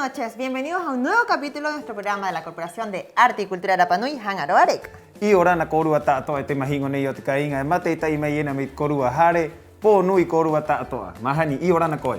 noches, bienvenidos a un nuevo capítulo de nuestro programa de la Corporación de Arte y Cultura de Rapa Nui, Hangaroa Areca. I orana korua tātoa te mahingo nei o te kainga e mate tai mai ena me korua hare po nui korua tātoa. Mahani i orana koe.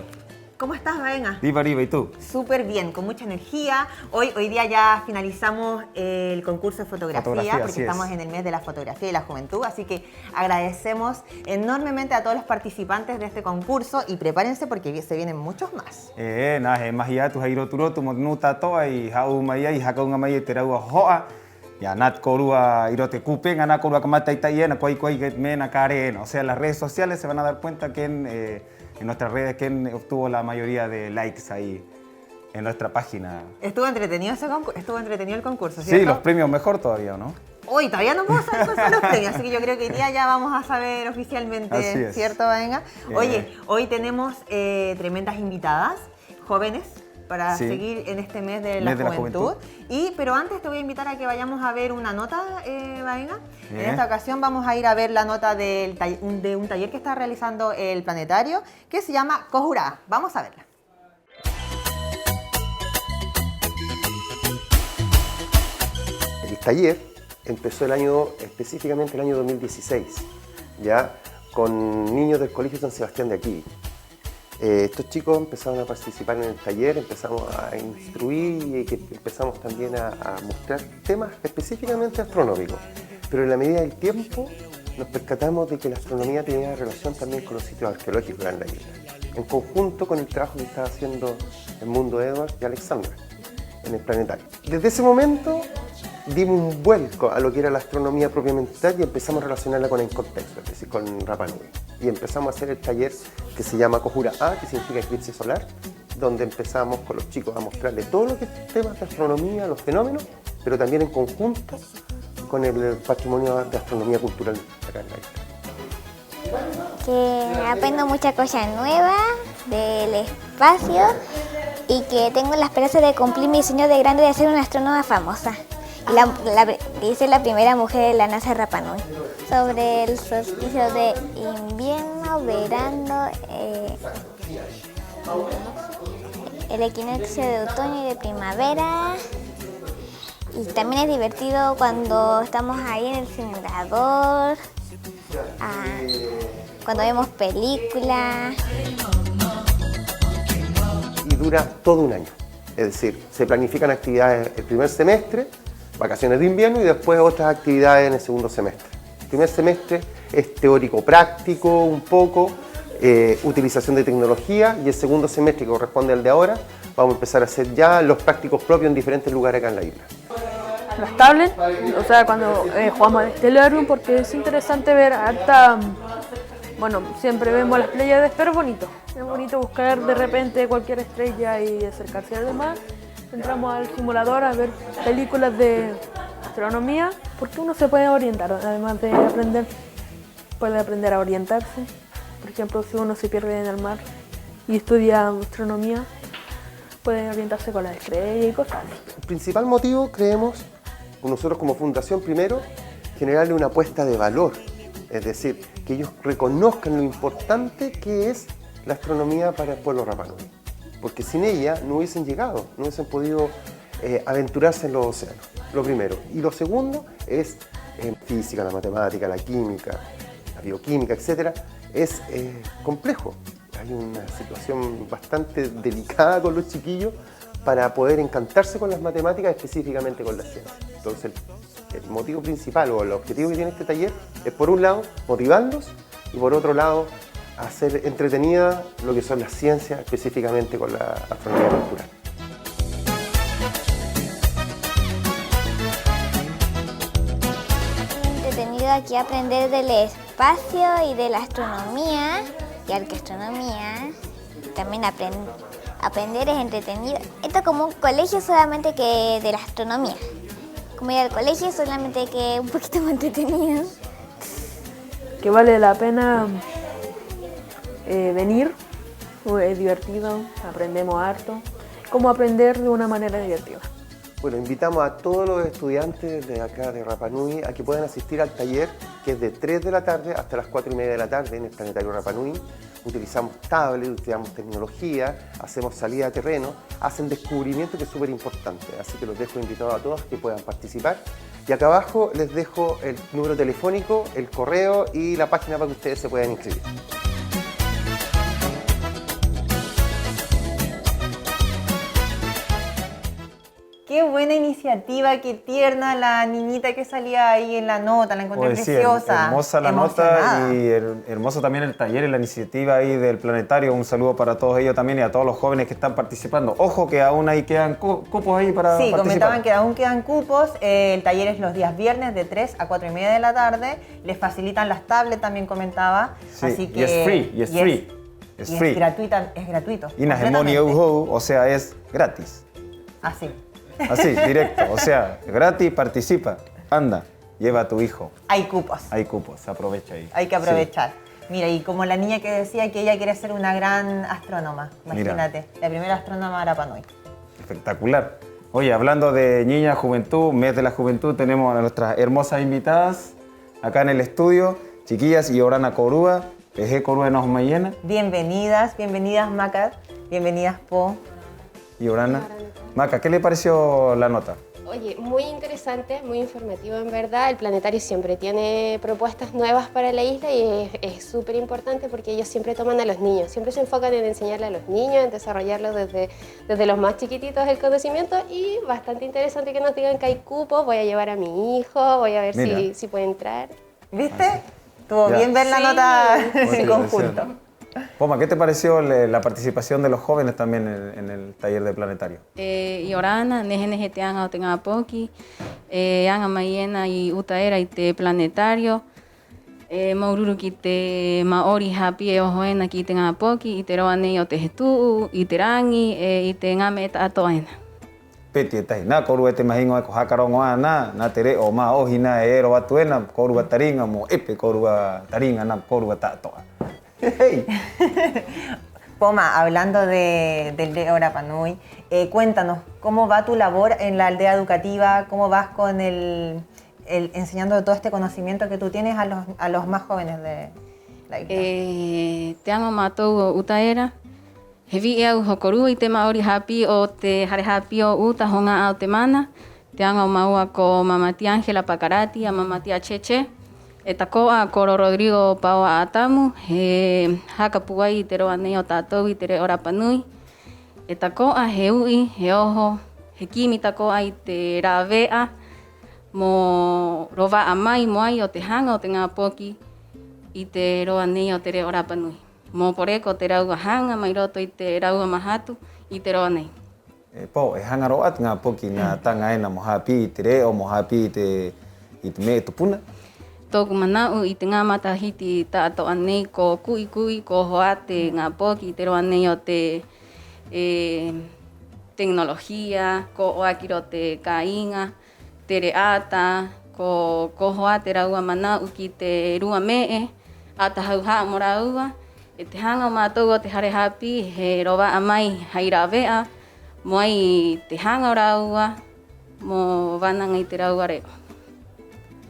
¿Cómo estás, Baena? Riva, ¿y tú? Súper bien, con mucha energía. Hoy día ya finalizamos el concurso de fotografía porque estamos en el mes de la fotografía y la juventud, así que agradecemos enormemente a todos los participantes de este concurso y prepárense porque se vienen muchos más. Nā he mahi atu hei roturotu mo nū tātoa i hau mai ai hakaunga mai e te raua hoa. Ya nat korua i rote kupenga na korua kamatai tai ena koi mena kare ena. O sea, las redes sociales se van a dar cuenta que en nuestras redes quién obtuvo la mayoría de likes ahí en nuestra página. Estuvo entretenido estuvo entretenido el concurso, ¿cierto? Sí, los premios mejor todavía, ¿no? Hoy todavía no puedo saber cuáles son los premios, así que yo creo que hoy día ya vamos a saber oficialmente, ¿cierto, Venga? Oye, hoy tenemos tremendas invitadas, jóvenes, para seguir en este mes de la juventud. Pero antes te voy a invitar a que vayamos a ver una nota, Venga. En esta ocasión vamos a ir a ver la nota de un taller que está realizando el Planetario, que se llama Kohura. Vamos a verla. El taller empezó específicamente el año 2016, ya con niños del Colegio San Sebastián de aquí. Estos chicos empezaron a participar en el taller, empezamos a instruir y empezamos también a mostrar temas específicamente astronómicos. Pero en la medida del tiempo nos percatamos de que la astronomía tenía relación también con los sitios arqueológicos en la isla, en conjunto con el trabajo que estaba haciendo el Mundo Edwards y Alexandra en el Planetario. Desde ese momento dimos un vuelco a lo que era la astronomía propiamente tal y empezamos a relacionarla con el contexto, es decir, con Rapa Nui. Y empezamos a hacer el taller que se llama Kohura A, que significa eclipse solar, donde empezamos con los chicos a mostrarles todo lo que es temas de astronomía, los fenómenos, pero también en conjunto con el patrimonio de astronomía cultural acá en la isla. Que aprendo muchas cosas nuevas del espacio y que tengo la esperanza de cumplir mi sueño de grande de ser una astrónoma famosa. Y ser la primera mujer de la NASA Rapa Nui. Sobre el solsticio de invierno, verano, el equinoccio de otoño y de primavera. Y también es divertido cuando estamos ahí en el simulador, cuando vemos películas. Y dura todo un año, es decir, se planifican actividades el primer semestre, vacaciones de invierno y después otras actividades en el segundo semestre. El primer semestre es teórico-práctico un poco, utilización de tecnología, y el segundo semestre, que corresponde al de ahora, vamos a empezar a hacer ya los prácticos propios en diferentes lugares acá en la isla. Las tablets, o sea, cuando jugamos al Stellarium, porque es interesante ver harta, bueno, siempre vemos las Pléyades, pero es bonito buscar de repente cualquier estrella y acercarse a los demás. Entramos al simulador a ver películas de astronomía, porque uno se puede orientar, además de aprender, puede aprender a orientarse. Por ejemplo, si uno se pierde en el mar y estudia astronomía, puede orientarse con las estrellas y cosas así. El principal motivo, creemos, nosotros como fundación, primero, generarle una apuesta de valor, es decir, que ellos reconozcan lo importante que es la astronomía para el pueblo Rapa Nui, porque sin ella no hubiesen llegado, no hubiesen podido aventurarse en los océanos, lo primero. Y lo segundo es física, la matemática, la química, la bioquímica, etc. Es complejo. Hay una situación bastante delicada con los chiquillos para poder encantarse con las matemáticas, específicamente con la ciencia. Entonces, el motivo principal o el objetivo que tiene este taller es, por un lado, motivarlos y, por otro lado, hacer entretenida lo que son las ciencias, específicamente con la astronomía cultural. Es entretenido aquí aprender del espacio y de la astronomía y arqueastronomía. También aprender es entretenido. Esto es como un colegio, solamente que de la astronomía. Como ir al colegio, solamente que un poquito más entretenido. Que vale la pena venir, es divertido, aprendemos harto. Cómo aprender de una manera divertida. Bueno, invitamos a todos los estudiantes de acá de Rapa Nui a que puedan asistir al taller que es de 3 de la tarde hasta las 4:30 de la tarde en el Planetario Rapa Nui. Utilizamos tablets, utilizamos tecnología, hacemos salida a terreno, hacen descubrimiento que es súper importante. Así que los dejo invitados a todos que puedan participar. Y acá abajo les dejo el número telefónico, el correo y la página para que ustedes se puedan inscribir. Qué buena iniciativa, qué tierna la niñita que salía ahí en la nota, la encontré preciosa. Sí, hermosa la nota y hermoso también el taller y la iniciativa ahí del Planetario. Un saludo para todos ellos también y a todos los jóvenes que están participando. Ojo que aún ahí quedan cupos ahí para participar. Sí, comentaban que aún quedan cupos. El taller es los días viernes de 3 a 4:30 de la tarde. Les facilitan las tablets, también comentaba. Sí, así que, y es free, y es free. Es gratuito. Y Nagemoni Euhou, o sea, es gratis. Así. Así, directo. O sea, gratis, participa. Anda, lleva a tu hijo. Hay cupos. Hay cupos, aprovecha ahí. Hay que aprovechar. Sí. Mira, y como la niña que decía que ella quiere ser una gran astrónoma. Imagínate, la primera astrónoma de Rapa Nui. Espectacular. Oye, hablando de niña, juventud, mes de la juventud, tenemos a nuestras hermosas invitadas acá en el estudio. Chiquillas y Orana Corúa, PG Corúa de Nosmayena. Bienvenidas Maca, bienvenidas Po. Y Orana. Maca, ¿qué le pareció la nota? Oye, muy interesante, muy informativo en verdad. El planetario siempre tiene propuestas nuevas para la isla y es súper importante porque ellos siempre toman a los niños, siempre se enfocan en enseñarle a los niños, en desarrollarlo desde los más chiquititos el conocimiento y bastante interesante que nos digan que hay cupos, voy a llevar a mi hijo, voy a ver si puede entrar. ¿Viste? Estuvo bien ver la nota en conjunto. Poma, ¿qué te pareció la participación de los jóvenes también en el taller de Planetario? Yorana, neje teanga o tenga poki, anga mayena y utaera y te Planetario, maururu ki te maori hapi ojoena ki tenga poki y te roane o te jetu y te rangi y te ngame atoena. Peti tai na koru ete mahingo ko hakarongo na tere o ma ohina ero batuena koru taringa mo epe koru taringa na koru tatoa. Hey. Poma, hablando del de Rapa Nui, cuéntanos, ¿cómo va tu labor en la aldea educativa? ¿Cómo vas con enseñando todo este conocimiento que tú tienes a los más jóvenes de la isla? Te amo matou utaera. Hevi eu hokoru i te maori hapi o te hare hapi o uta honga au te mana. Te amo maua ko mamati Angela Pakarati a mamati Cheche. E takoa koro Rodrigo Paua Atamu, he hakapuai i te roa nei o tātou i te reo Rapa Nui. E takoa he ui, he oho, he kimi takoa i te rāwea, mo rowa a mai moai o te hanga o te ngā poki i te roa nei o te reo Rapa Nui. Mo poreko te raua hanga mai roto i te raua mahatu i te roa nei. Po, hanga roa te ngā poki ngā tanga ena mo hapi i te reo, mo hapi i te me tupuna. Tōku manau i te ngā matahiti tātou anei ko kui, ko hoate ngā poki, te roa nei o te teknologia, ko oakiro te kāinga, te reata, ko hoate raua manau ki te rua mee, ata hauha mo raua, e te hanga o mātou o te hare hapi, he rowa amai hei rawea, moai te hanga o raua, mo wananga i te raua reo.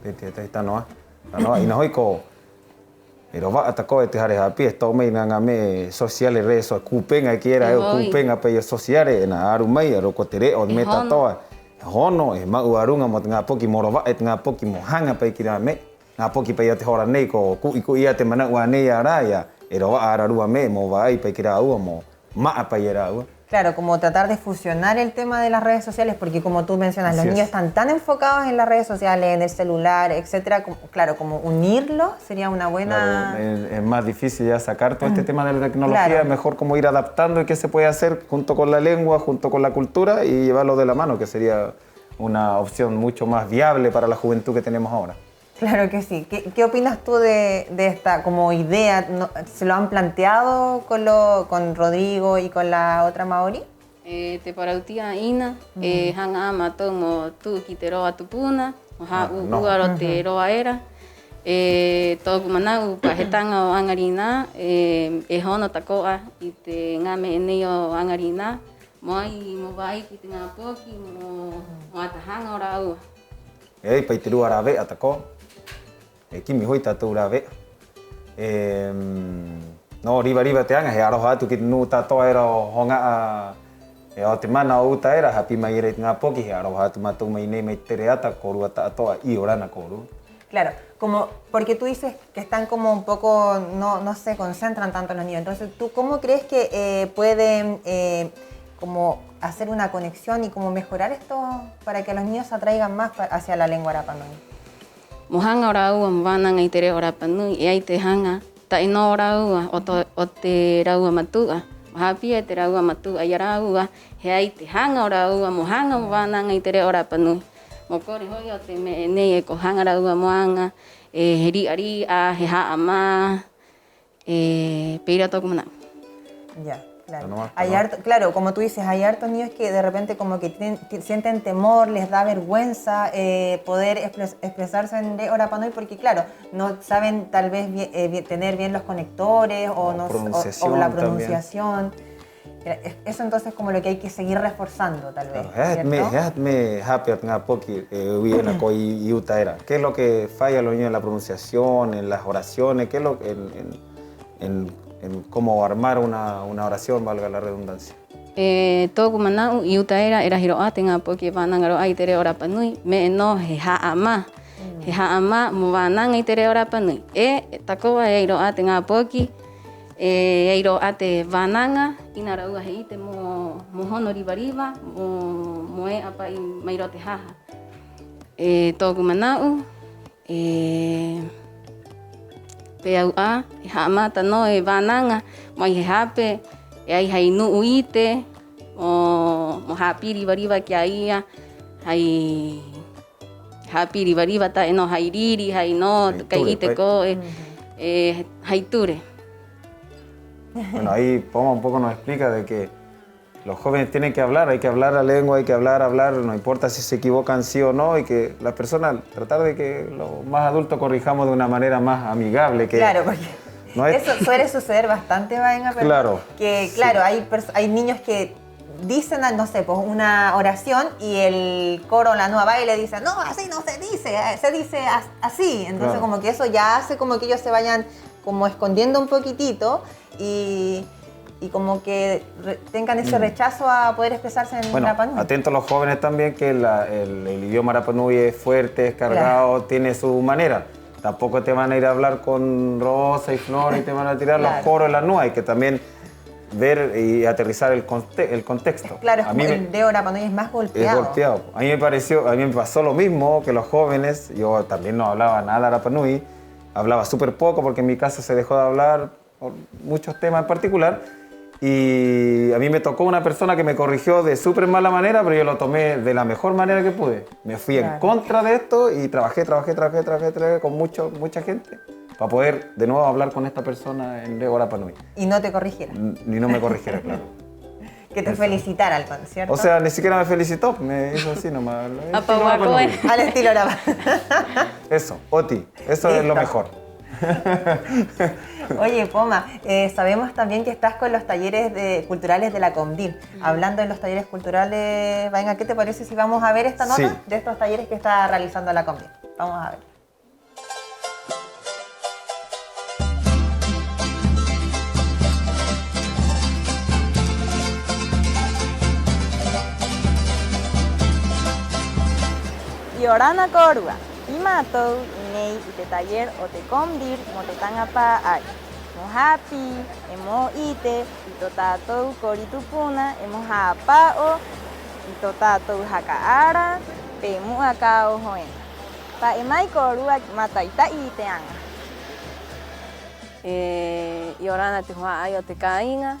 Peti e tanoa. Tanoa, ina hoi ko e rowa atako e te hare hapi, e tau mei ngā me sosiale re so kupenga e kiera e kupenga pe sosiale e na aru mai, aro ko te reo me tatoa. E hono, e mau arunga mo te ngā poki mo rowa e te ngā poki mo hanga pe ki rā me. Ngā poki pe ia te hora nei ko kui ia te mana ua nei a rāia, e rowa ararua me mo vai pe ki rā ua mo maa pe i rā ua. Claro, como tratar de fusionar el tema de las redes sociales, porque como tú mencionas, Así los niños es. están tan enfocados en las redes sociales, en el celular, etcétera. Claro, como unirlo sería una buena... Claro, es más difícil ya sacar todo este tema de la tecnología, Claro. mejor como ir adaptando y qué se puede hacer junto con la lengua, junto con la cultura y llevarlo de la mano, que sería una opción mucho más viable para la juventud que tenemos ahora. Claro que sí. ¿Qué opinas tú de esta como idea? ¿Se lo han planteado con Rodrigo y con la otra Maori? Te parautia ina, hanga matou mo tu ki te roa tupuna, o ha uaro te roa era. Tōku manau pahetanga o Angarina, e hono takoa i te ngame enei o Angarina, moai mo vai ki te ngā poki mo atahanga o rāua. Ei, pai te rua rāwe atako. kimi hoi tātou rā wea. No riva te anga, he aroha atu ki nū tātoa era o honga o te mana o uta era, hapi mai ere ngā poki, he aroha atu mātou mai nei mai tere ata korua tātoa i orana korua. Claro, como porque tú dices que están como un poco, no se concentran tanto los niños. Entonces, ¿tú cómo crees que pueden como hacer una conexión y como mejorar esto para que los niños se atraigan más hacia la lengua Rapa Nui? Mohanga ora ua mwana ngai te reo Rapa Nui, e ai te hanga, ta ino ora ua o te raua matua. Mahapia te raua matua i ara ua, he ai te hanga ora ua, mohanga mwana ngai te reo Rapa Nui. Mokore hoi o te me nei e ko hanga raua moanga, he ria, he haama, peira toku mana. Ya, claro. Claro, como tú dices, hay hartos niños que de repente como que sienten temor, les da vergüenza poder expresarse en Rapa Nui porque claro, no saben tal vez tener bien los conectores o la pronunciación. Eso entonces es como lo que hay que seguir reforzando, tal vez, ¿cierto? ¿Qué es lo que falla a los niños en la pronunciación, en las oraciones? ¿Qué es lo en cómo armar una oración, valga la redundancia? Toku manau i uta era hiroa te ngā poki whanangaro ai te reo Rapa Nui, me no he haama. He haama mo whananga i te reo Rapa Nui. Takoa e hiroa te ngā poki, e hiroa te whananga, ina raua he ite mo hono riva, mo e apa i mairo te haha. Toku manau, pe au e haama tano e whananga, mai he hape, e ai hei nuu ite, mo hapi riva ki a ia, hei hapi riva ta e no hei riri, hei no kai ite ko, hei ture. Bueno, ahí Poma un poco nos explica de que los jóvenes tienen que hablar, hay que hablar la lengua, hay que hablar, no importa si se equivocan sí o no, y que las personas, tratar de que los más adultos corrijamos de una manera más amigable. Que claro, porque no eso suele suceder bastante, Vaenga, pero claro, que claro, hay niños que dicen, no sé, pues una oración y el coro, la nueva baile dice, no, así no se dice así. Entonces claro, como que eso ya hace como que ellos se vayan como escondiendo un poquitito y como que tengan ese rechazo a poder expresarse en Rapa Nui. Atentos los jóvenes también que el idioma Rapa Nui es fuerte, es cargado, claro, tiene su manera. Tampoco te van a ir a hablar con rosa y flor y te van a tirar claro, los coros en la nube. Hay que también ver y aterrizar el contexto. Claro, el de Rapa Nui es más golpeado. Es golpeado. A mí me pasó lo mismo que los jóvenes. Yo también no hablaba nada Rapa Nui. Hablaba súper poco porque en mi casa se dejó de hablar por muchos temas en particular. Y a mí me tocó una persona que me corrigió de súper mala manera, pero yo lo tomé de la mejor manera que pude. Me fui claro, en contra de esto y trabajé con mucha gente para poder de nuevo hablar con esta persona en Rapa Nui. ¿Y no te corrigiera? Ni no me corrigiera, claro. Que te felicitara al concierto. O sea, ni siquiera me felicitó, me hizo así nomás. Al estilo Rapa. Eso, Oti, eso es lo mejor. Oye, Poma, sabemos también que estás con los talleres culturales de la Comdir. Hablando de los talleres culturales, Vaenga, ¿qué te parece si vamos a ver esta nota de estos talleres que está realizando la Comdir? Vamos a ver. Yorana Korua, Imatou, Inei, Ite Taller, Ote Comdir, Motetangapa Ay. Mohapi, Emo Ite, Itotatou Koritupuna, Emo Hapao, Itotatou Hakaara, Pemu Akao Hoen. Pa Emai Korua Mataita Iteanga. Yorana Tihua Ay, Ote Kainga.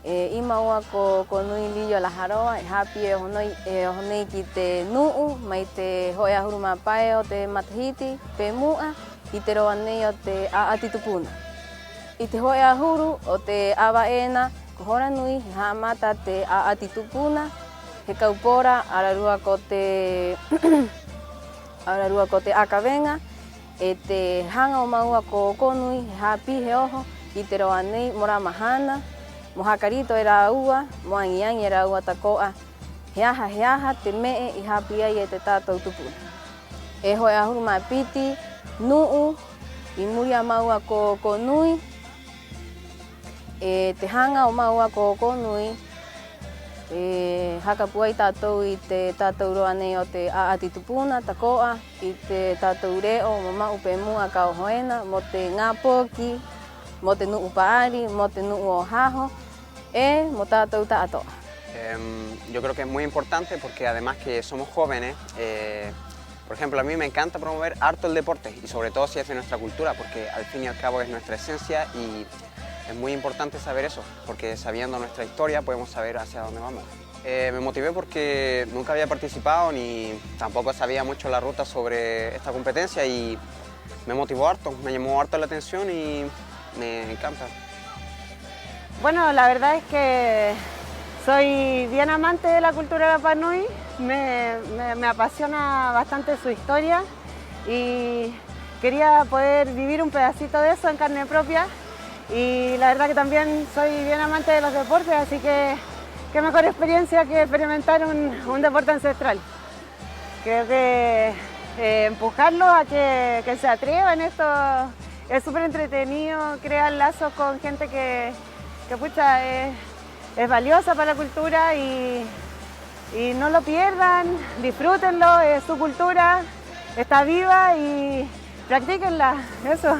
Imaua ko nui lillo la haroa, hapi honei ki te nuu, mai te hoi ahuruma pae o te matahiti, pe mua, i te roa nei o te aatitupuna. I te hoi ahuru o te awaena, ko hora nui, he haamata te aatitupuna, he kaupora, ararua ko te akawenga, e te hanga o maua ko konui, he hapi he oho, i te roa nei mora mahana, mo hakarito e rāua, mo angiangi e rāua takoa, he aha te mee i hapi ai e te tātou tupuna. E hoi ahuru mai piti, nu'u, i muri maua ko nui, te hanga o maua ko nui, hakapuai tātou i te tātou roa nei o te aati tupuna, takoa, i te tātou reo, mo mau pe mua ka o hoena, mo te ngā pōki, mo te nu'u paari, mo te nu'u o haho, mo tātou tātoa. Yo creo que es muy importante porque además que somos jóvenes, por ejemplo, a mí me encanta promover harto el deporte y sobre todo si es de nuestra cultura, porque al fin y al cabo es nuestra esencia y es muy importante saber eso, porque sabiendo nuestra historia podemos saber hacia dónde vamos. Me motivé porque nunca había participado ni tampoco sabía mucho la ruta sobre esta competencia y me motivó harto, me llamó harto la atención y me encanta. Bueno, la verdad es que soy bien amante de la cultura de Rapa Nui, me apasiona bastante su historia y quería poder vivir un pedacito de eso en carne propia. Y la verdad que también soy bien amante de los deportes, así que qué mejor experiencia que experimentar un deporte ancestral. Creo que empujarlos a que se atrevan, esto es súper entretenido, crear lazos con gente que pucha, es valiosa para la cultura y no lo pierdan, disfrútenlo, es su cultura, está viva y practíquenla, eso.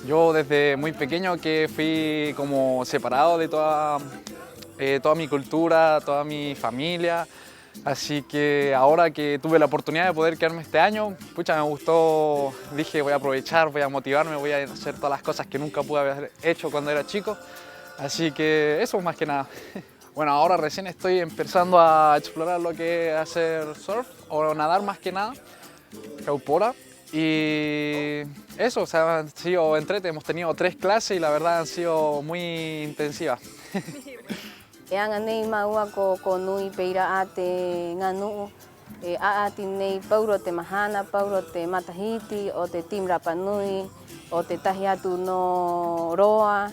Yo desde muy pequeño que fui como separado de toda mi cultura, toda mi familia, así que ahora que tuve la oportunidad de poder quedarme este año, pucha, me gustó, dije voy a aprovechar, voy a motivarme, voy a hacer todas las cosas que nunca pude haber hecho cuando era chico, así que eso más que nada. Bueno, ahora recién estoy empezando a explorar lo que es hacer surf o nadar más que nada, caupora. Y eso, o sea, han sido hemos tenido 3 clases y la verdad han sido muy intensivas. Anga nei maua ko nui peira a te ngā nu'u, aati nei pauro te mahana, pauro te matahiti, o te Team Rapa Nui, o te tahi atu no roa.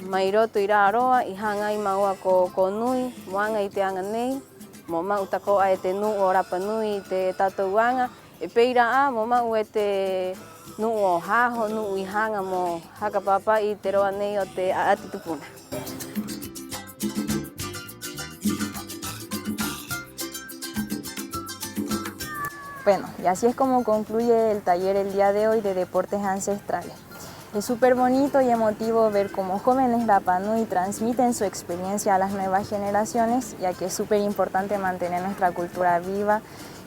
Mai roto i rā roa, i hanga i maua ko nui, moanga i te anga nei, mo mau takoa e te nu'u o Rapa Nui i te tātou anga, e peira a mo mau e te nu'u o haho, nu'u i hanga mo hakapapa i te roa nei o te aati tupuna. Bueno, y así es como concluye el taller el día de hoy de deportes ancestrales. Es súper bonito y emotivo ver cómo jóvenes Rapa Nui transmiten su experiencia a las nuevas generaciones, ya que es súper importante mantener nuestra cultura viva,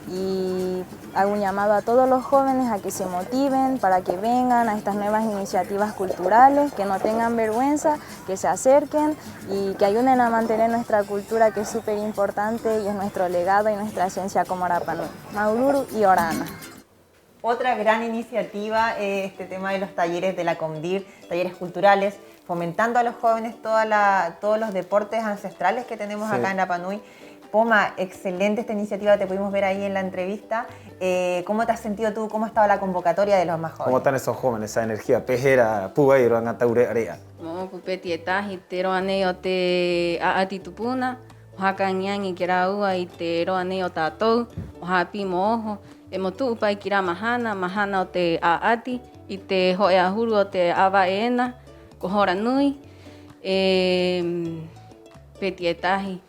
y hago un llamado a todos los jóvenes a que se motiven para que vengan a estas nuevas iniciativas culturales, que no tengan vergüenza, que se acerquen y que ayuden a mantener nuestra cultura, que es súper importante y es nuestro legado y nuestra esencia como Rapa Nui. Mauluru y Orana. Otra gran iniciativa es este tema de los talleres de la COMDIR, talleres culturales, fomentando a los jóvenes todos los deportes ancestrales que tenemos acá en Rapa Nui. Poma, excelente esta iniciativa, te pudimos ver ahí en la entrevista. ¿Cómo te has sentido tú? ¿Cómo ha estado la convocatoria de los más jóvenes? ¿Cómo están esos jóvenes, esa energía? Pejera, pugai, roanga taure area. Mo kupeti etahi te roa nei o te aati tupuna, o haka ngiangi ki rā ua i te roa nei o tātou, o hapi mo oho, e mo tuupai ki rā mahana o te aati, i te hoe ahuru o te awa ena, ko hora nui, peti etahi.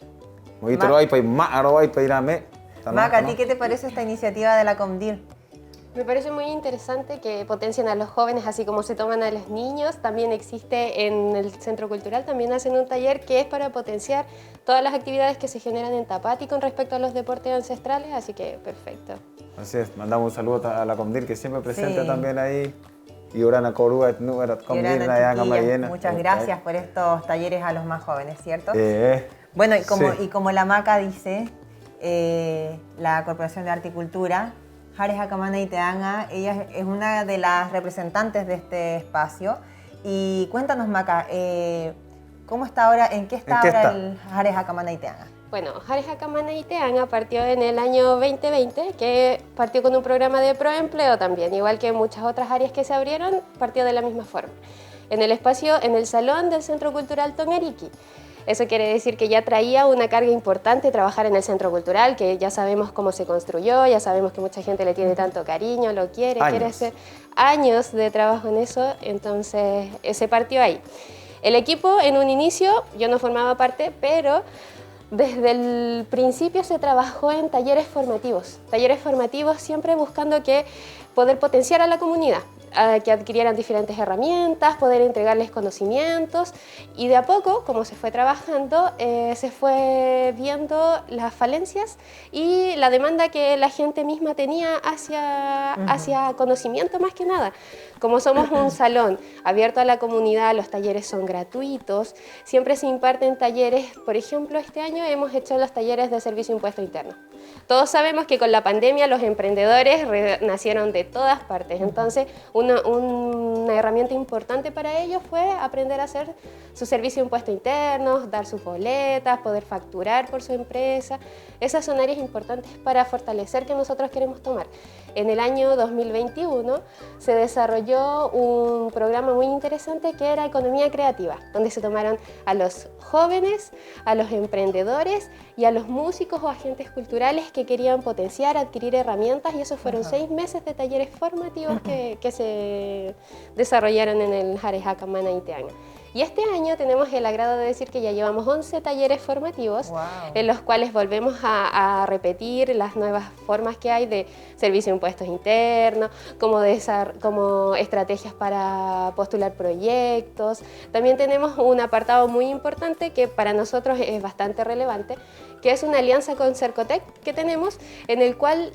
Maca, ¿a ti qué te parece esta iniciativa de la COMDIR? Me parece muy interesante que potencien a los jóvenes, así como se toman a los niños. También existe en el Centro Cultural, también hacen un taller que es para potenciar todas las actividades que se generan en Tapati con respecto a los deportes ancestrales, así que perfecto. Así es, mandamos un saludo a la COMDIR que siempre presente también ahí. Y Orana Corúa, muchas gracias por estos talleres a los más jóvenes, ¿cierto? Bueno, y como la Maca dice, la Corporación de Arte y Cultura, Hares Hakamana y Teanga, ella es una de las representantes de este espacio. Y cuéntanos, Maca, ¿cómo está ahora, en qué está ahora el Hares Hakamana y Teanga? Bueno, Hares Hakamana y Teanga partió en el año 2020, que partió con un programa de proempleo también, igual que muchas otras áreas que se abrieron, partió de la misma forma. En el espacio, en el salón del Centro Cultural Tongariki. Eso quiere decir que ya traía una carga importante trabajar en el centro cultural, que ya sabemos cómo se construyó, ya sabemos que mucha gente le tiene tanto cariño, lo quiere hacer años de trabajo en eso, entonces se partió ahí. El equipo en un inicio, yo no formaba parte, pero desde el principio se trabajó en talleres formativos siempre buscando que poder potenciar a la comunidad, que adquirieran diferentes herramientas, poder entregarles conocimientos, y de a poco, como se fue trabajando, se fue viendo las falencias y la demanda que la gente misma tenía hacia conocimiento más que nada. Como somos un salón abierto a la comunidad, los talleres son gratuitos, siempre se imparten talleres. Por ejemplo, este año hemos hecho los talleres de servicio impuesto interno. Todos sabemos que con la pandemia los emprendedores nacieron de todas partes, entonces una herramienta importante para ellos fue aprender a hacer su servicio impuesto interno, dar sus boletas, poder facturar por su empresa. Esas son áreas importantes para fortalecer que nosotros queremos tomar. En el año 2021 se desarrolló un programa muy interesante que era Economía Creativa, donde se tomaron a los jóvenes, a los emprendedores y a los músicos o agentes culturales que querían potenciar, adquirir herramientas, y esos fueron 6 meses de talleres formativos que se desarrollaron en el Jare Jacamana Iteanga. Y este año tenemos el agrado de decir que ya llevamos 11 talleres formativos, en los cuales volvemos a repetir las nuevas formas que hay de servicio de impuestos internos, como estrategias para postular proyectos. También tenemos un apartado muy importante que para nosotros es bastante relevante, que es una alianza con Cercotec que tenemos, en el cual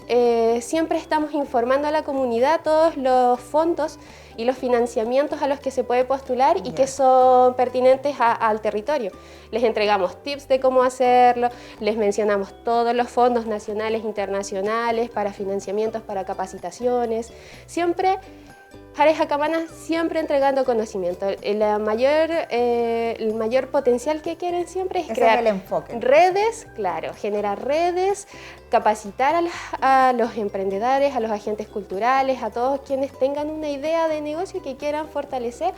siempre estamos informando a la comunidad todos los fondos y los financiamientos a los que se puede postular y que son pertinentes al territorio. Les entregamos tips de cómo hacerlo, les mencionamos todos los fondos nacionales e internacionales para financiamientos, para capacitaciones. Siempre Jare Jacamana siempre entregando conocimiento. El mayor potencial que quieren siempre es crear redes, generar redes, capacitar a los emprendedores, a los agentes culturales, a todos quienes tengan una idea de negocio que quieran fortalecer.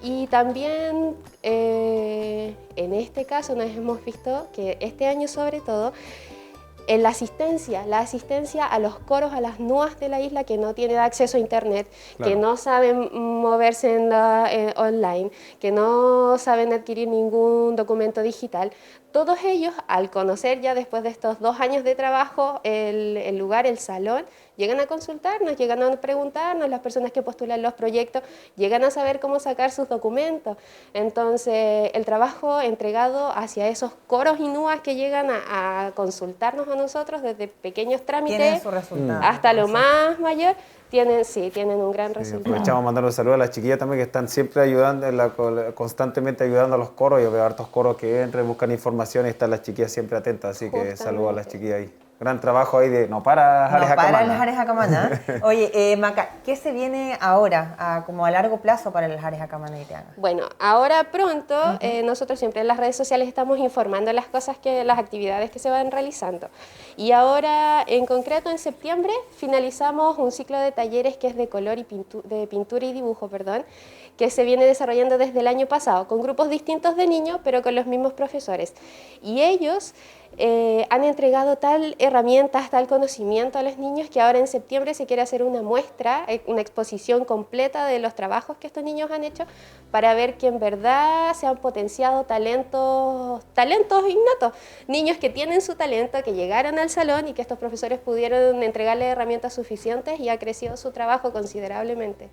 Y también en este caso nos hemos visto que este año sobre todo, en la asistencia a los coros, a las NUAS de la isla que no tienen acceso a internet, que no saben moverse online, que no saben adquirir ningún documento digital. Todos ellos, al conocer ya después de estos 2 años de trabajo el lugar, el salón, llegan a consultarnos, llegan a preguntarnos, las personas que postulan los proyectos llegan a saber cómo sacar sus documentos. Entonces, el trabajo entregado hacia esos coros y NUAS que llegan a consultarnos a nosotros, desde pequeños trámites hasta lo más mayor, tienen un gran resultado. Aprovechamos a mandar un saludo a las chiquillas también que están siempre ayudando, constantemente ayudando a los coros. Yo veo hartos coros que entran, buscan información y están las chiquillas siempre atentas, así que saludo a las chiquillas ahí. Gran trabajo ahí de no para Jare Jacamana. No para el Jare Jacamana. Oye, Maca, ¿qué se viene ahora, como a largo plazo para el Jare Jacamana Iteanga? Bueno, ahora pronto, nosotros siempre en las redes sociales estamos informando las actividades que se van realizando. Y ahora, en concreto, en septiembre, finalizamos un ciclo de talleres que es de color y de pintura y dibujo, que se viene desarrollando desde el año pasado, con grupos distintos de niños, pero con los mismos profesores. Y ellos han entregado tal herramientas, tal conocimiento a los niños que ahora en septiembre se quiere hacer una muestra, una exposición completa de los trabajos que estos niños han hecho para ver que en verdad se han potenciado talentos innatos, niños que tienen su talento, que llegaron al salón y que estos profesores pudieron entregarles herramientas suficientes y ha crecido su trabajo considerablemente.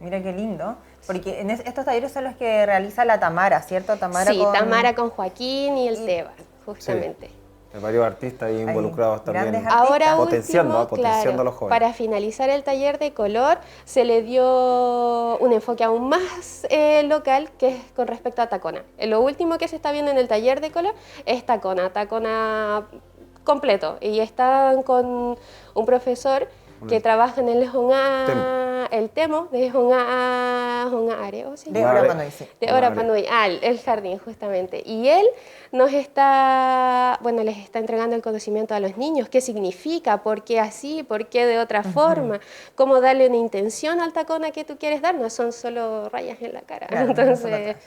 Mira qué lindo, porque estos talleres son los que realiza la Tamara, ¿cierto? Tamara con Joaquín y el Teba. Justamente. Sí, hay varios artistas ahí involucrados también. Ahora potenciando a los jóvenes. Para finalizar el taller de color se le dio un enfoque aún más local, que es con respecto a Tacona. Lo último que se está viendo en el taller de color es Tacona completo, y están con un profesor que trabaja en el Temo de Ora Panui, el jardín justamente. Y él les está entregando el conocimiento a los niños, qué significa, por qué así, por qué de otra forma, cómo darle una intención al tacona que tú quieres dar, no son solo rayas en la cara. Entonces,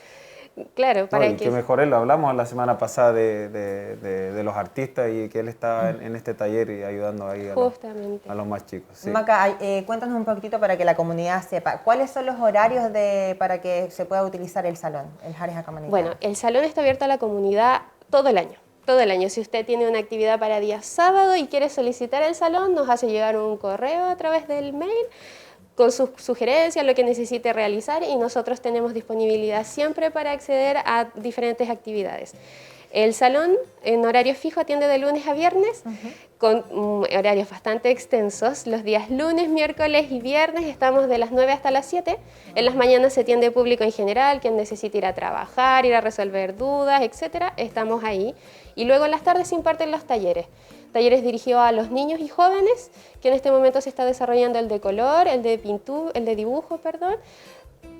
Claro, para que mejor lo hablamos la semana pasada de los artistas y que él está en este taller y ayudando ahí a los más chicos. Sí. Maca, cuéntanos un poquito para que la comunidad sepa, ¿cuáles son los horarios para que se pueda utilizar el salón, el Hares Akamanita? Bueno, el salón está abierto a la comunidad todo el año. Todo el año. Si usted tiene una actividad para día sábado y quiere solicitar el salón, nos hace llegar un correo a través del mail con sus sugerencias, lo que necesite realizar, y nosotros tenemos disponibilidad siempre para acceder a diferentes actividades. El salón en horario fijo atiende de lunes a viernes, con horarios bastante extensos. Los días lunes, miércoles y viernes estamos de las 9 hasta las 7. En las mañanas se atiende público en general, quien necesite ir a trabajar, ir a resolver dudas, etc. Estamos ahí. Y luego en las tardes se imparten los talleres. Talleres dirigidos a los niños y jóvenes, que en este momento se está desarrollando el de color, el de pintura, el de dibujo, perdón.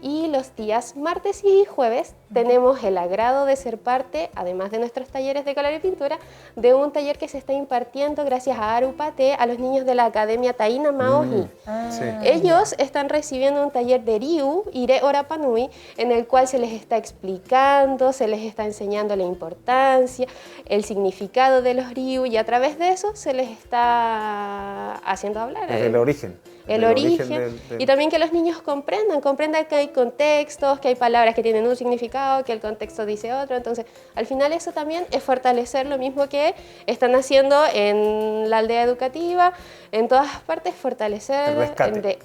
Y los días martes y jueves tenemos el agrado de ser parte, además de nuestros talleres de color y pintura, de un taller que se está impartiendo gracias a Arupate a los niños de la Academia Taína Maohi. Sí. Ellos están recibiendo un taller de Riu, Ire Orapanui, en el cual se les está explicando, se les está enseñando la importancia, el significado de los Riu, y a través de eso se les está haciendo hablar. Desde el origen. El origen, y también que los niños comprendan que hay contextos, que hay palabras que tienen un significado, que el contexto dice otro. Entonces, al final eso también es fortalecer lo mismo que están haciendo en la aldea educativa, en todas partes, fortalecer,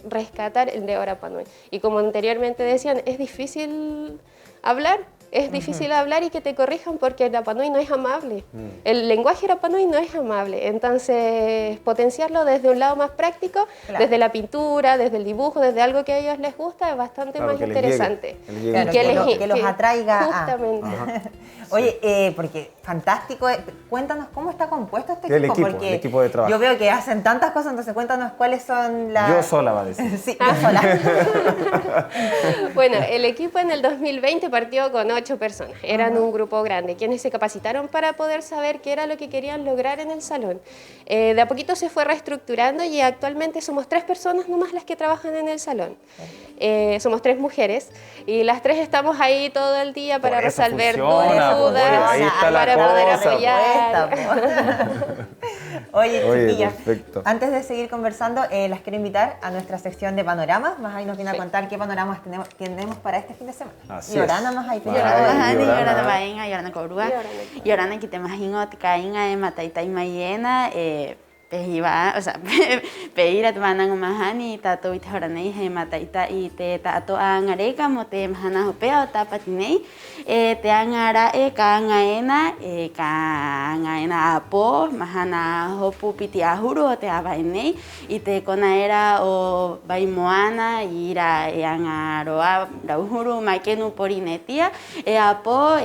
rescatar el de Orapanui. Y como anteriormente decían, es difícil hablar. Es difícil hablar y que te corrijan porque el Rapanui no es amable. El lenguaje Rapanui no es amable. Entonces, potenciarlo desde un lado más práctico, desde la pintura, desde el dibujo, desde algo que a ellos les gusta, es bastante más interesante. Que los atraiga. Justamente. Oye, porque fantástico. Cuéntanos cómo está compuesto este equipo. Porque el equipo de trabajo. Yo veo que hacen tantas cosas, entonces cuéntanos cuáles son las... Yo sola, va a decir. Sí, yo sola. Bueno, el equipo en el 2020 partió con 8 personas. Eran un grupo grande, quienes se capacitaron para poder saber qué era lo que querían lograr en el salón. De a poquito se fue reestructurando y actualmente somos 3 personas nomás las que trabajan en el salón. Somos 3 mujeres y las 3 estamos ahí todo el día para resolver dudas, para poder apoyar. Oye, chiquillas, antes de seguir conversando, las quiero invitar a nuestra sección de panoramas. Más ahí nos viene a contar qué panoramas tenemos para este fin de semana. Yorana más ahí. Yorana vaenga, Yorana corúa. Yorana que te imagino te cainga en Mataita y Mayena. Pehiva, o sea, peira tumanan mahani tato ite horanei he mataita y te tato angareka mote mahana hopea ta patinei te angara kangaena apo mahana hopu piti ahuru te abainei y te conaera o baimoana ira angaroa rauhuru makenu porinetia apo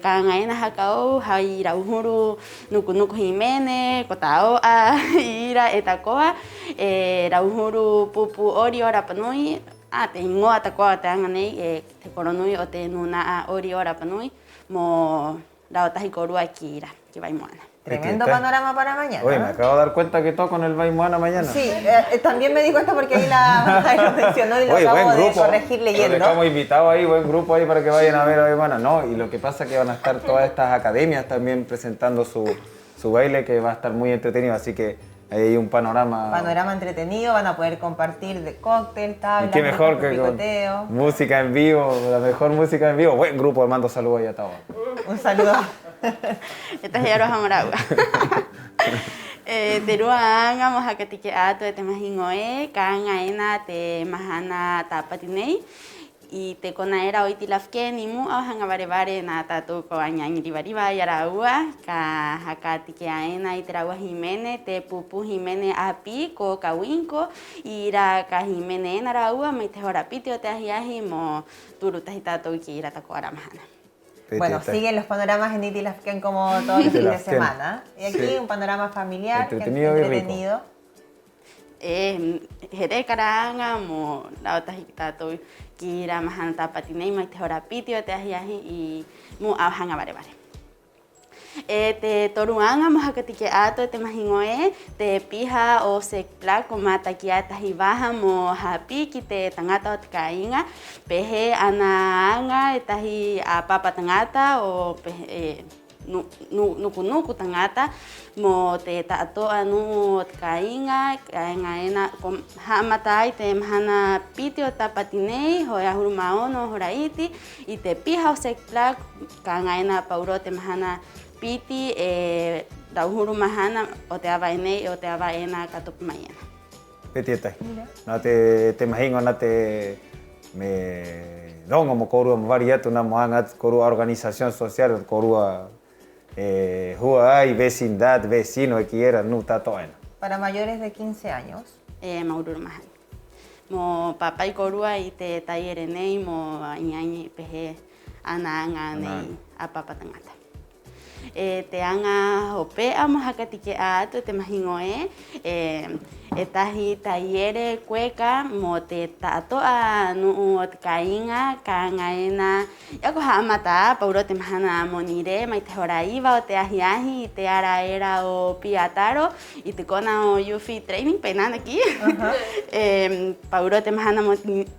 kangaena hakao haira uhuru nukunuku himene kotao ira etakoa rauhuru pupu ori ora panui te ingoa takoa te anganei te koronui o te nuna ori ora panui mo raotahi korua kira que vaimoana. Tremendo panorama para mañana. Oye, me acabo de dar cuenta que toco en el Baimoana mañana. Sí, también me dijo esto porque ahí lo mencionó y lo acabo de corregir leyendo. Estamos invitados ahí, buen grupo ahí para que vayan a ver a Baimoana. No, y lo que pasa es que van a estar todas estas academias también presentando su baile, que va a estar muy entretenido, así que ahí hay un panorama. Panorama entretenido, van a poder compartir de cóctel, tablas, y qué mejor que picoteo. Con música en vivo, la mejor música en vivo. Buen grupo, mando saludos ahí a todos. Un saludo. Estas ya los amoragua. Teruan amos a que ato te imaginoe, kan aena te mahana tapatinei. Y te conaera hoy tilafke ni mu ahan abarevare na tatu ko anyang ribariba yaraua ka hakati ke aena iteraua himene te pupu himene api ko kawinko ira ka himene naraua me te horapitio te ahiahi mo turuta hitatu ki ira tako aramahana. Bueno, siguen los panoramas en Itilafken como todos los fines de semana. Y aquí un panorama familiar, entretenido. Jere karanga mo lauta hitatu kira mahanta patinei mai te horapitio te ahiahi y mu ahan abarevare. te toruanga mohakatike ato te mahingoe te pija o sekpla komata kiata hibaja mo hapi ki te tangata o te kainga pehe anaanga etahi a papa tangata o pehe nuku tangata mo te taatoa nu te kainga ena hamatai te mahana piti o tapatinei ho ahuru maono horaiti i te pija o sekpla kanga ena pauro te mahana piti dauhuru mahana o te awaenei o te awaena katupumayena. Petietai. Na te mahingo na te me dongo mo korua mo variatu na moanga korua organización social korua hua ai vecindad vecino que era no tatoena. Para mayores de 15 años. Maurur mahana. Mo papai korua i te taiere nei mo iñañi pehe anaanga nei a papa tangata. Te anga hopea mo hakatike atu te mahingoe etahi taiere kueka mo te tatoa nu o te kainga kangaena yako hamata pauro te mahana monire mai te horaiva o te ahiahi i te ara era o piataro i te kona o Yufi training penana aquí. Pauro te mahana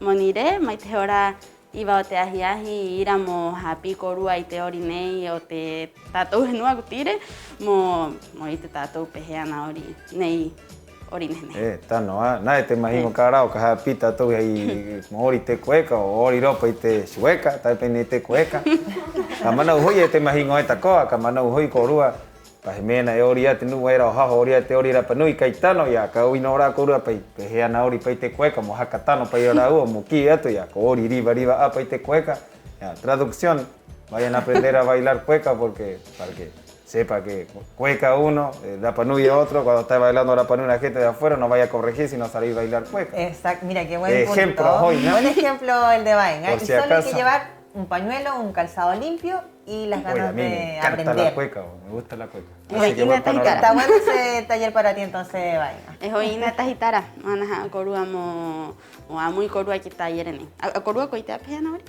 monire mai te hora iba o te ahiahi ira mo hapi korua i te ori nei o te tatou henua kutire mo i te tatou pehea na ori nei ori nene. Tano, nai te mahingo karao ka hapi tatou i mo ori te kueka o ori ropa i te sueka, tai pene te kueka. Ka manau hui e te mahingo e takoa, ka manau hui korua. Pahe mena e ori ate nu era o haho ori ate ori Rapanui kai tano ya ka uina ora korua pai pehea na ori pai te kueka mo haka tano pai ora ua mo ki atu ya ko ori riva a pai te kueka. Ya, traducción, vayan a aprender a bailar cueca porque para que sepa que cueca uno, Rapanui otro, cuando está bailando Rapanui la gente de afuera no vaya a corregir sino salir a bailar cueca. Exacto, mira qué buen ejemplo punto. Hoy, ¿no? Buen ejemplo el de Baenga. Si y solo acaso, hay que llevar un pañuelo, un calzado limpio y las ganas de aprender. La cueca, me gusta la cueca. Está bueno ese taller para ti entonces, Baenga. Es hoy neta hitara, mana korua mo muy korua ki taller ni. A korua koitea pena ahora?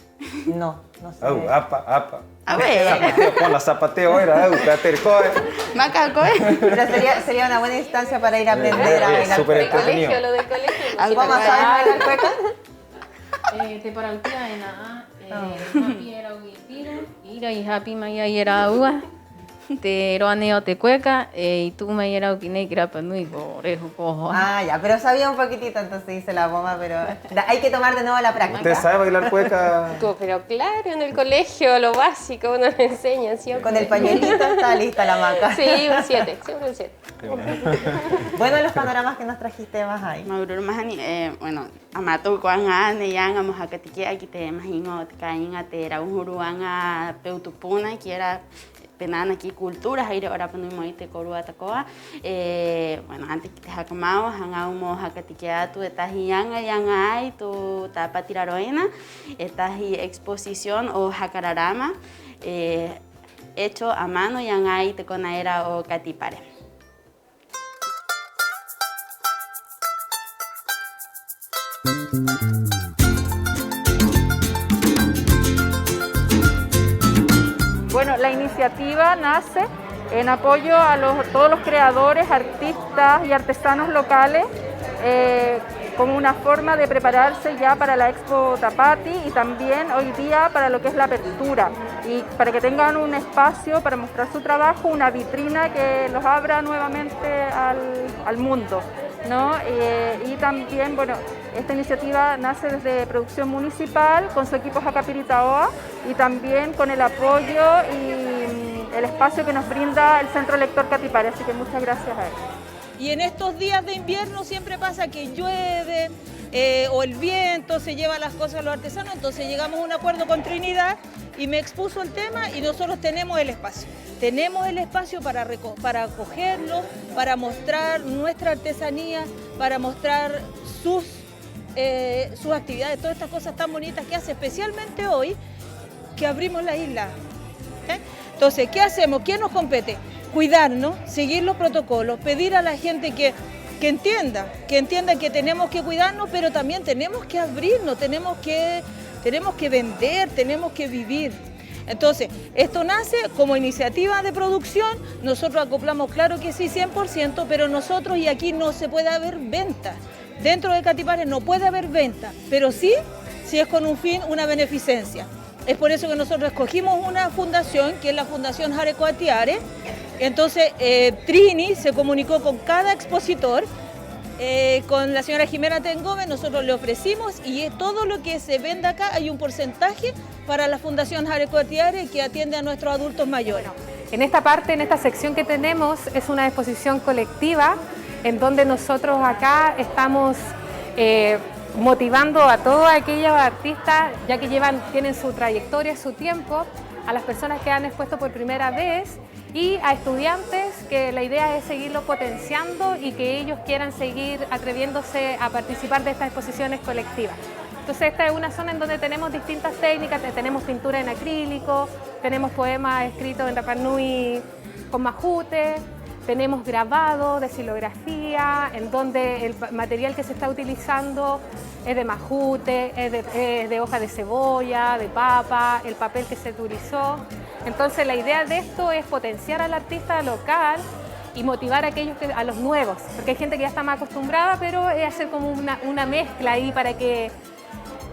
No, no sé. Apa. A ver. Con la zapateo era, catercoe. Maca coe. Pero sería una buena instancia para ir a aprender a bailar súper entretenido. Lo del colegio. ¿Vamos a saber bailar cueca? Te paraltia en a happy era uipira, ira y happy maya era ua. Te roaneo te cueca y tú me era upine que era Rapanui orejo cojo. Ah, ya, pero sabía un poquitito, entonces hice la bomba, pero hay que tomar de nuevo la práctica. ¿Usted sabe bailar cueca? Pero claro, en el colegio, lo básico, uno le enseña siempre. Con el pañuelito está lista la maca. Sí, un 7, siempre un 7. Bueno, los panoramas que nos trajiste más ahí. Maurur mahani, bueno, amato kuanga ne yang amo hakatike aquí te mahingo te kainga te rauhuruanga peutupuna que era penana aquí culturas aire ora Rapanui moite korua takoa bueno antes que te hakamao hangaumo hakatikeatu etahi yanga ai tu tapatiraroena etahi exposición o hakararama hecho a mano yanga ai te conaera o katipare. Bueno, la iniciativa nace en apoyo a todos los creadores, artistas y artesanos locales como una forma de prepararse ya para la Expo Tapati y también hoy día para lo que es la apertura y para que tengan un espacio para mostrar su trabajo, una vitrina que los abra nuevamente al mundo, ¿no? Y también, bueno, esta iniciativa nace desde Producción Municipal con su equipo Jacapiritaoa y también con el apoyo y el espacio que nos brinda el Centro Lector Catipare, así que muchas gracias a él. Y en estos días de invierno siempre pasa que llueve o el viento se lleva las cosas a los artesanos, entonces llegamos a un acuerdo con Trinidad y me expuso el tema y nosotros tenemos el espacio. Tenemos el espacio para acogerlo, para mostrar nuestra artesanía, para mostrar sus actividades, todas estas cosas tan bonitas que hace, especialmente hoy que abrimos la isla. Entonces, ¿qué hacemos? ¿Qué nos compete? Cuidarnos, seguir los protocolos, pedir a la gente que entienda que tenemos que cuidarnos, pero también tenemos que abrirnos, tenemos que vender, tenemos que vivir. Entonces, esto nace como iniciativa de producción, nosotros acoplamos, claro que sí, 100%, pero nosotros, y aquí no se puede haber venta. Dentro de Catipare no puede haber venta, pero sí, si es con un fin, una beneficencia. Es por eso que nosotros escogimos una fundación, que es la Fundación Jareko Atiare. Entonces, Trini se comunicó con cada expositor, con la señora Jimena Tengove, nosotros le ofrecimos, y todo lo que se venda acá hay un porcentaje para la Fundación Jareko Atiare, que atiende a nuestros adultos mayores. En esta parte, en esta sección que tenemos, es una exposición colectiva, en donde nosotros acá estamos motivando a todos aquellos artistas, ya que tienen su trayectoria, su tiempo, a las personas que han expuesto por primera vez y a estudiantes que la idea es seguirlo potenciando y que ellos quieran seguir atreviéndose a participar de estas exposiciones colectivas. Entonces esta es una zona en donde tenemos distintas técnicas, tenemos pintura en acrílico, tenemos poemas escritos en Rapa Nui con majute, tenemos grabado de xilografía, en donde el material que se está utilizando es de majute, es de hoja de cebolla, de papa, el papel que se utilizó. Entonces la idea de esto es potenciar al artista local y motivar a los nuevos, porque hay gente que ya está más acostumbrada, pero es hacer como una mezcla ahí para que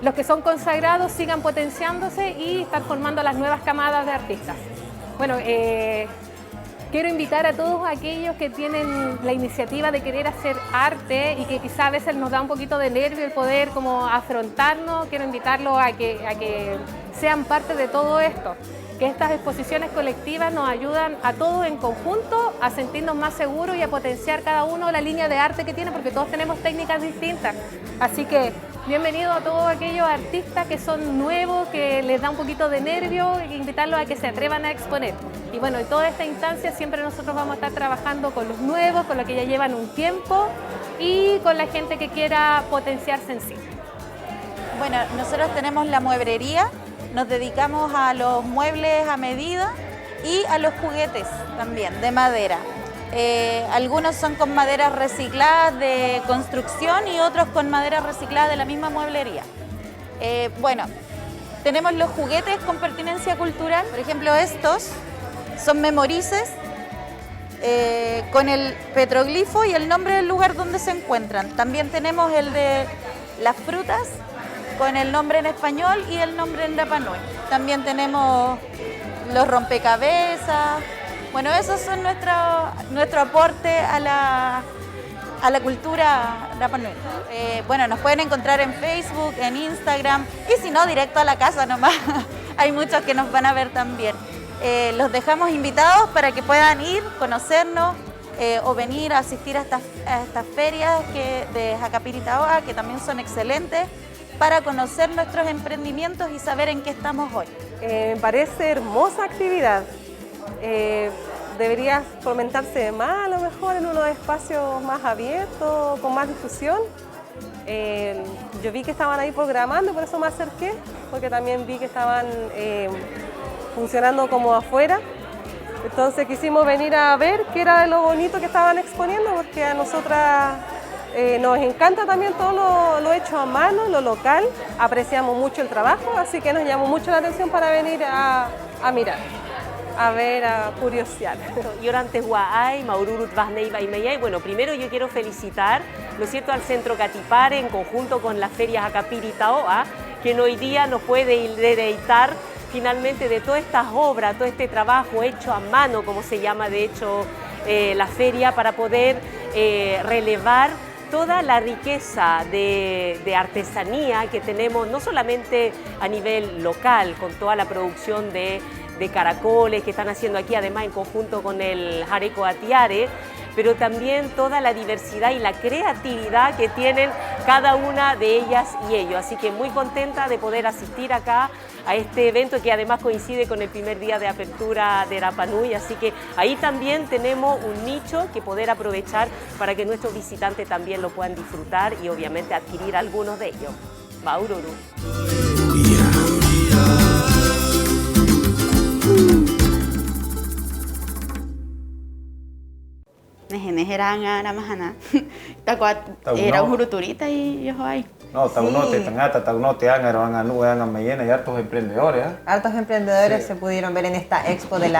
los que son consagrados sigan potenciándose y estar formando las nuevas camadas de artistas. Bueno, quiero invitar a todos aquellos que tienen la iniciativa de querer hacer arte y que quizá a veces nos da un poquito de nervio el poder como afrontarnos. Quiero invitarlos a que sean parte de todo esto, que estas exposiciones colectivas nos ayudan a todos en conjunto a sentirnos más seguros y a potenciar cada uno la línea de arte que tiene, porque todos tenemos técnicas distintas. Así que bienvenido a todos aquellos artistas que son nuevos, que les da un poquito de nervio, e invitarlos a que se atrevan a exponer. Y bueno, en toda esta instancia siempre nosotros vamos a estar trabajando con los nuevos, con los que ya llevan un tiempo y con la gente que quiera potenciarse en sí. Bueno, nosotros tenemos la mueblería, nos dedicamos a los muebles a medida y a los juguetes también, de madera. Algunos son con maderas recicladas de construcción y otros con madera reciclada de la misma mueblería. Bueno, tenemos los juguetes con pertinencia cultural, por ejemplo estos son memorices con el petroglifo y el nombre del lugar donde se encuentran. También tenemos el de las frutas con el nombre en español y el nombre en Rapa Nui. También tenemos los rompecabezas. Bueno, esos son nuestro aporte a la cultura Rapa Nui. Bueno, nos pueden encontrar en Facebook, en Instagram y si no, directo a la casa nomás. Hay muchos que nos van a ver también. Los dejamos invitados para que puedan ir, conocernos o venir a asistir a estas ferias de Jacapiritaoa, que también son excelentes, para conocer nuestros emprendimientos y saber en qué estamos hoy. Me parece hermosa actividad. Debería fomentarse más, a lo mejor en unos espacios más abiertos, con más difusión. Yo vi que estaban ahí programando, por eso me acerqué, porque también vi que estaban funcionando como afuera. Entonces quisimos venir a ver qué era lo bonito que estaban exponiendo, porque a nosotras nos encanta también todo lo hecho a mano, lo local. Apreciamos mucho el trabajo, así que nos llamó mucho la atención para venir a mirar, a ver, a curiosear. Bueno, primero yo quiero felicitar, ¿no es cierto?, al Centro Catipare en conjunto con las ferias Jacapiritaoa, que hoy día nos puede deleitar finalmente de todas estas obras, todo este trabajo hecho a mano, como se llama de hecho la feria, para poder relevar toda la riqueza de artesanía que tenemos, no solamente a nivel local, con toda la producción de caracoles que están haciendo aquí, además en conjunto con el Jareko Atiare, pero también toda la diversidad y la creatividad que tienen cada una de ellas y ellos. Así que muy contenta de poder asistir acá a este evento que además coincide con el primer día de apertura de Rapa Nui, así que ahí también tenemos un nicho que poder aprovechar para que nuestros visitantes también lo puedan disfrutar y obviamente adquirir algunos de ellos. Baururu. Nejenejeranga ramahana. Takwa era un juruturita y yo ahí. No, Taunote, Tangata, Taunote, Ángaro, Anganú, Angamayena y hartos emprendedores. Hartos emprendedores se pudieron ver en esta expo de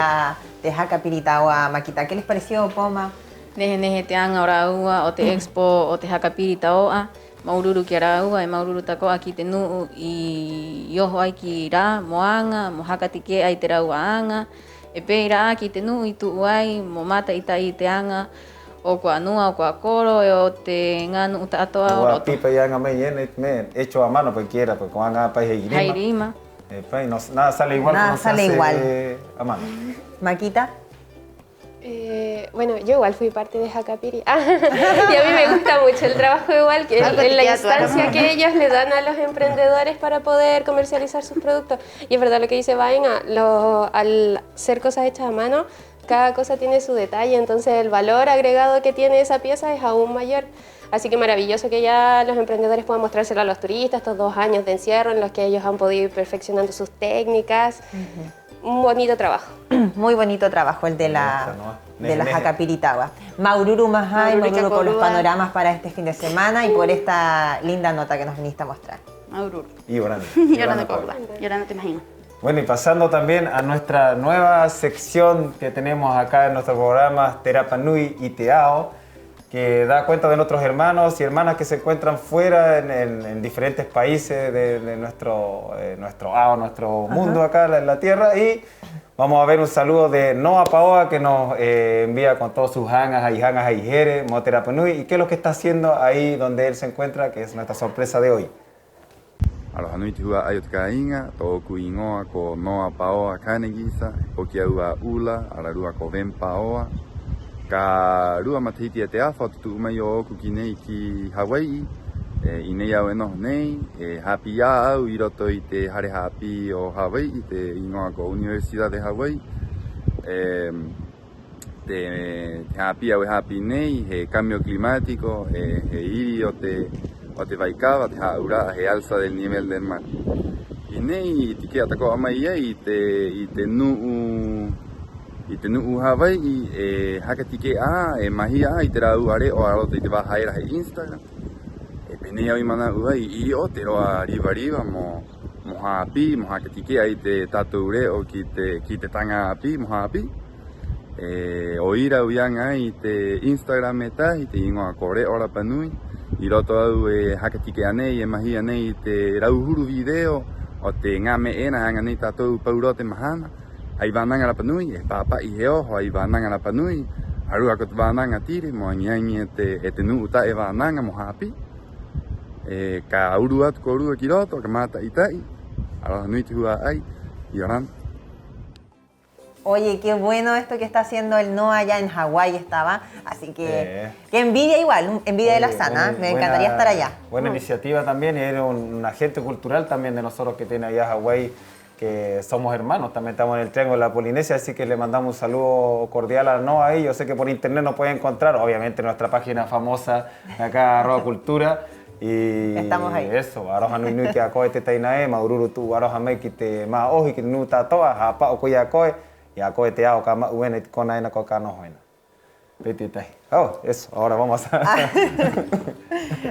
Hacapiritahua, Maquita. ¿Qué les pareció, Poma? Neje te Angauraua, o te expo, o te Hacapiritahua, Maururu Kiaraua, y Maururu Tako aquí tenu, y yoho aquí irá, Moanga, Mohakatike, Aiteraua Anga, Epeira aquí tenu, y tu uai, Momata Itai te Anga. O Coanua, o Coacoro, o te nganu utatoa. O pipa ya Angamayena, hecho a mano cualquiera, pues con Angapa y Jairima. Nada sale igual. Nada sale igual. A mano. Maquita. Bueno, yo igual fui parte de Hacapiri y a mí me gusta mucho el trabajo igual que en la instancia que ellos le dan a los emprendedores para poder comercializar sus productos. Y es verdad lo que dice Vaina, al hacer cosas hechas a mano, cada cosa tiene su detalle, entonces el valor agregado que tiene esa pieza es aún mayor. Así que maravilloso que ya los emprendedores puedan mostrárselo a los turistas, estos 2 años de encierro en los que ellos han podido ir perfeccionando sus técnicas. Un bonito trabajo. Muy bonito trabajo el de las Hacapiritahua. Maururu Mahai, Maururu por los panoramas para este fin de semana y por esta linda nota que nos viniste a mostrar. Maururu. Y Orlando. Y Orlando Córdoba. Y Orlando te imagino. Bueno, y pasando también a nuestra nueva sección que tenemos acá en nuestro programa Terapa Nui y Teao, que da cuenta de nuestros hermanos y hermanas que se encuentran fuera en diferentes países de nuestro mundo acá en la Tierra. Y vamos a ver un saludo de Noah Paoa que nos envía con todos sus hangas y jere, mo Terapa Nui, y qué es lo que está haciendo ahí donde él se encuentra, que es nuestra sorpresa de hoy. Aloha nui te hua aio te kāinga, tōku ingoa ko Noa Paoa Kanegisa, hoki aua ula, ararua ko Ven Paoa. Ka rua matahiti e te awha tutu umai o oku ki nei ki Hawaii, i nei au e noho nei, hapi ia au i roto i te hare hapi o Hawaii, i te ingoa ko Universidade de Hawaii. Te hapi au e hapi nei, he cambio climático, he iri o te Waikawa, te haura, he alza del nivel del mar. I nei, i ke atako amai ia i te nuu Hawaii, hakatike mahi i te rau are o arota i te wahaera he Instagram. Penei au i mana ua i o te roa riva mo haapi, mo hakatike ai te tatou reo ki te tanga api, mo haapi. O ira uianga i te Instagram e tahi, te ingoa ko reo Rapanui. I roto au hakatike anei, mahi anei i te rauhuru video o te ngame ena hanga nei tatou paurote mahana. Ai wānanga Rapanui, pāpa i he oho ai wānanga Rapanui. Arua ko te wānanga tiri, mo angiangi e te nuu ta e wānanga mo hapi. Ka uru atu ko rua ki roto, ka mata i tai. Aloha nui te hua ai, i Orlando. Oye, qué bueno esto que está haciendo el Noah allá en Hawái estaba, así que qué envidia igual, envidia de la sana, me encantaría estar allá. Buena iniciativa también, y era un agente cultural también de nosotros que tiene allá Hawái, que somos hermanos, también estamos en el Triángulo de la Polinesia, así que le mandamos un saludo cordial a Noah ahí. Yo sé que por internet nos pueden encontrar, obviamente en nuestra página famosa de acá, @cultura. Y estamos ahí. Eso, aroha nui nui ke akoe te tainae, maururu tu aroha mai ki te maa ohi ki nu tatoa, hapa o koe akoe, y akoe te ao ka ma uene kona ina ko ka nohoina. Peti tai. Oh, eso, ahora vamos a...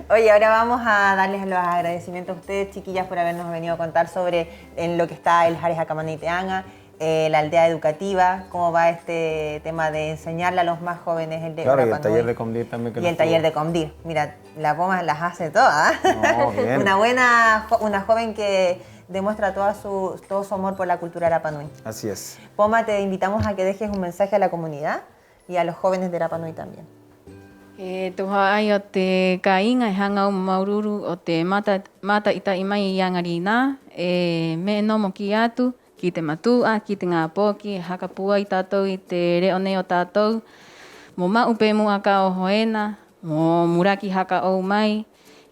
Oye, ahora vamos a darles los agradecimientos a ustedes, chiquillas, por habernos venido a contar sobre en lo que está el Jare Hakamaniteanga, la aldea educativa, cómo va este tema de enseñarle a los más jóvenes el de Claro, y el taller de Comdir también. Y el taller de Comdir. Mira, la Poma las hace todas. No, bien. Una joven que demuestra todo su amor por la cultura Rapa Nui. Así es. Poma, te invitamos a que dejes un mensaje a la comunidad y a los jóvenes de Rapa Nui también. Tuha ai o te kainga e hanga o maururu o te mata ita imai i angarina, me no mo ki atu, ki te matua, ki te ngā pōki, hakapua i tātou i te reo nei o tātou, mo maupe mua ka o hoena, mo muraki haka o mai,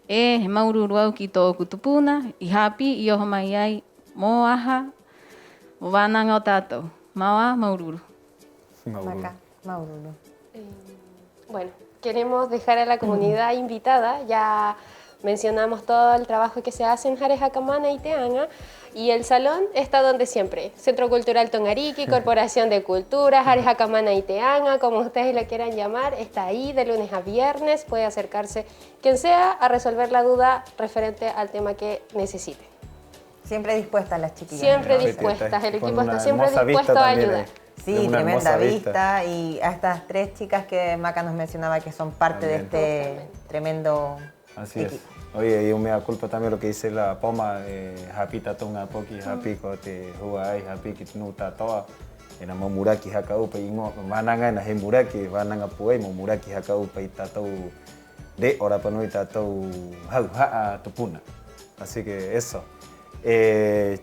he maururu au ki tō kutupuna, i hapi i oho mai ai, mo aha, mo wānanga o tātou, maua maururu. Maururu. Bueno, queremos dejar a la comunidad invitada, ya mencionamos todo el trabajo que se hace en Jare Jacamana y Teanga. Y el salón está donde siempre, Centro Cultural Tongariki, Corporación de Cultura, Jare Jacamana y Teanga, como ustedes lo quieran llamar, está ahí de lunes a viernes, puede acercarse quien sea a resolver la duda referente al tema que necesite. Siempre dispuestas las chiquillas. Siempre dispuestas, el equipo está siempre dispuesto a ayudar. Sí, tremenda vista. Y a estas 3 chicas que Maca nos mencionaba que son parte también de este tremendo Así equipo. Es. Oye, yo me da culpa también lo que dice la Poma, happy tatunga poki, happy kote huai, happy kitnuta toa, en amomuraki hakaupa y mananga en ahemuraki, vananga puei, momuraki hakaupa y tatou de Orapanui tatou hauha tupuna. Así que eso.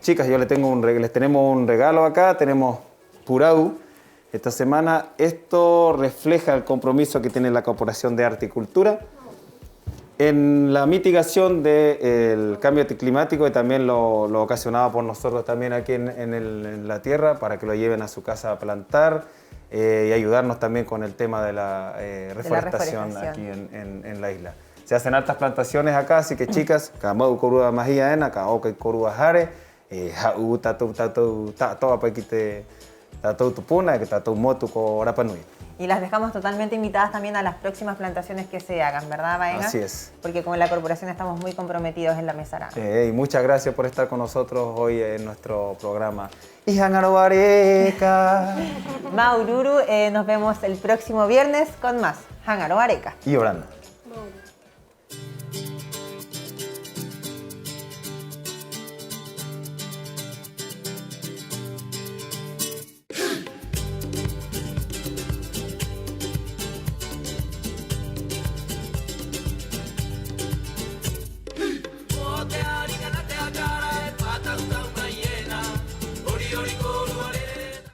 Chicas, les tenemos un regalo acá, tenemos Purau esta semana. Esto refleja el compromiso que tiene la Corporación de Arte y Cultura en la mitigación del cambio climático y también lo ocasionado por nosotros también aquí en la tierra, para que lo lleven a su casa a plantar y ayudarnos también con el tema de la reforestación aquí en la isla. Se hacen altas plantaciones acá, así que chicas, kamau korua mahia ena, kaoka korua jare, hau tatou paikite tatou tupuna, que tatou motu ko Rapanui. Y las dejamos totalmente invitadas también a las próximas plantaciones que se hagan, ¿verdad, Baenga? Así es. Porque con la corporación estamos muy comprometidos en la Mesa Y muchas gracias por estar con nosotros hoy en nuestro programa. Hangaroareca. Maururu, nos vemos el próximo viernes con más Hangaroareca. Y orando.